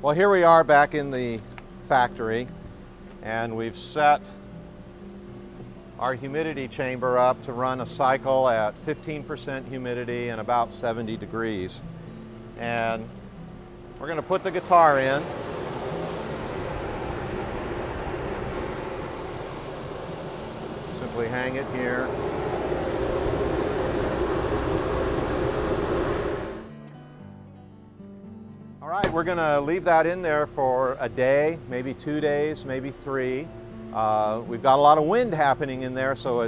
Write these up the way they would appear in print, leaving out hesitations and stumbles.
Well, here we are back in the factory, and we've set our humidity chamber up to run a cycle at 15% humidity and about 70 degrees. And we're going to put the guitar in. Simply hang it here. All right, we're going to leave that in there for a day, maybe 2 days, maybe 3. We've got a lot of wind happening in there, so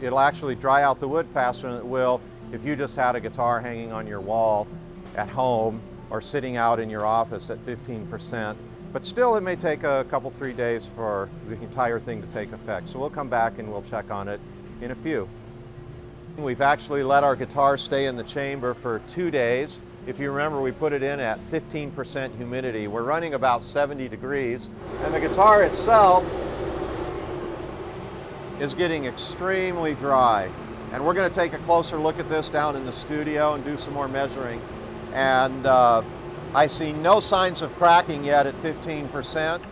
it'll actually dry out the wood faster than it will if you just had a guitar hanging on your wall at home or sitting out in your office at 15%. But still, it may take a couple, 3 days for the entire thing to take effect. So we'll come back and we'll check on it in a few. We've actually let our guitar stay in the chamber for 2 days. If you remember, we put it in at 15% humidity. We're running about 70 degrees, and the guitar itself is getting extremely dry. And we're going to take a closer look at this down in the studio and do some more measuring. And I see no signs of cracking yet at 15%.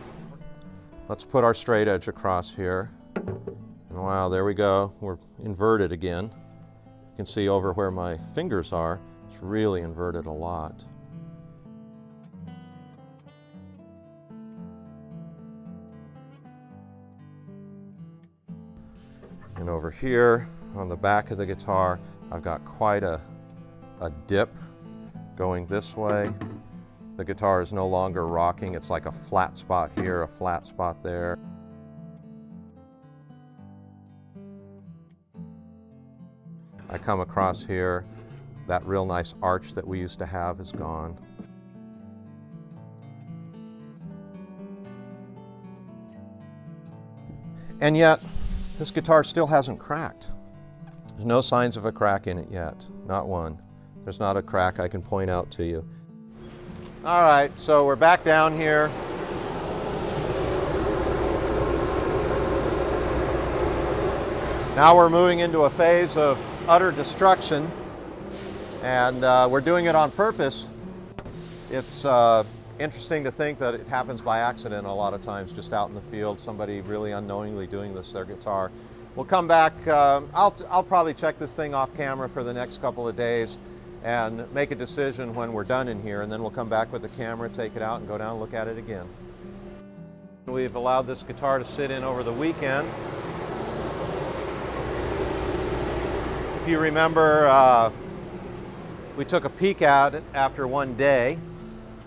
Let's put our straight edge across here. And wow, there we go. We're inverted again. You can see over where my fingers are, it's really inverted a lot. And over here on the back of the guitar, I've got quite a dip going this way. The guitar is no longer rocking. It's like a flat spot here, a flat spot there. I come across here, that real nice arch that we used to have is gone. And yet, this guitar still hasn't cracked. There's no signs of a crack in it yet, not one. There's not a crack I can point out to you. All right, so we're back down here. Now we're moving into a phase of utter destruction, and we're doing it on purpose. It's interesting to think that it happens by accident a lot of times, just out in the field, somebody really unknowingly doing this to their guitar. We'll come back, I'll probably check this thing off camera for the next couple of days and make a decision when we're done in here, and then we'll come back with the camera, take it out, and go down and look at it again. We've allowed this guitar to sit in over the weekend. If you remember, we took a peek at it after one day,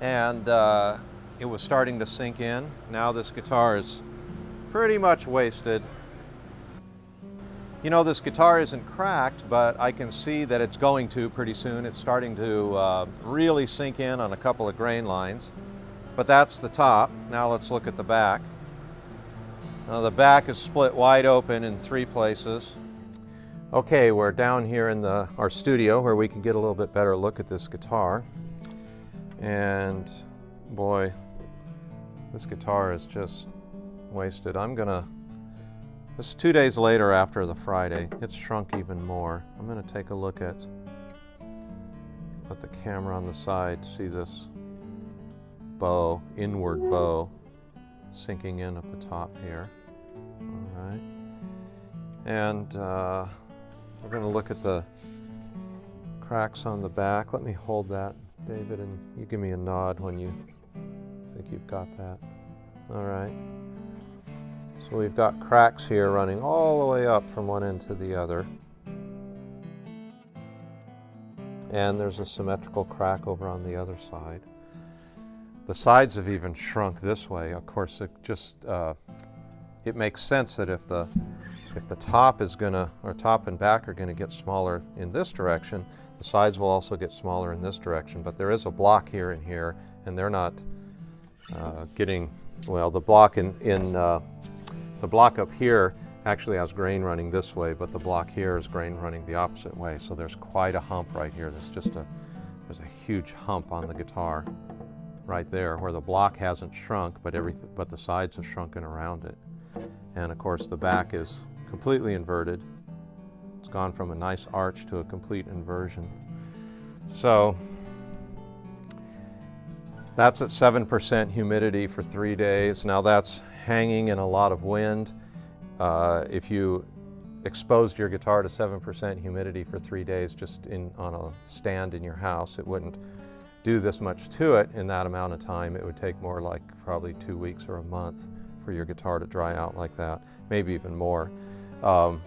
and it was starting to sink in. Now this guitar is pretty much wasted. You know, this guitar isn't cracked, but I can see that it's going to pretty soon. It's starting to really sink in on a couple of grain lines. But that's the top. Now let's look at the back. Now the back is split wide open in 3 places. Okay, we're down here in our studio where we can get a little bit better look at this guitar. And boy, this guitar is just wasted. This is 2 days later after the Friday. It's shrunk even more. I'm going to take a look at the camera on the side, see this bow, inward bow, sinking in at the top here. All right. And we're going to look at the cracks on the back. Let me hold that, David, and you give me a nod when you think you've got that. All right. So we've got cracks here running all the way up from one end to the other. And there's a symmetrical crack over on the other side. The sides have even shrunk this way. Of course, it makes sense that if the top top and back are gonna get smaller in this direction, the sides will also get smaller in this direction. But there is a block here and here, and they're not getting, well, the block the block up here actually has grain running this way, but the block here is grain running the opposite way. So there's quite a hump right here. There's a huge hump on the guitar right there where the block hasn't shrunk, but the sides have shrunken around it. And of course the back is completely inverted. It's gone from a nice arch to a complete inversion. So That's at 7% humidity for 3 days. Now that's hanging in a lot of wind. If you exposed your guitar to 7% humidity for 3 days just on a stand in your house, it wouldn't do this much to it in that amount of time. It would take more like probably 2 weeks or a month for your guitar to dry out like that, maybe even more,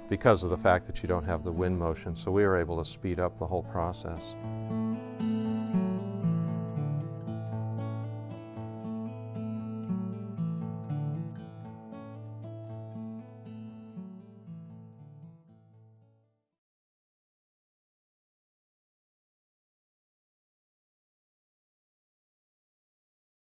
because of the fact that you don't have the wind motion. So we were able to speed up the whole process.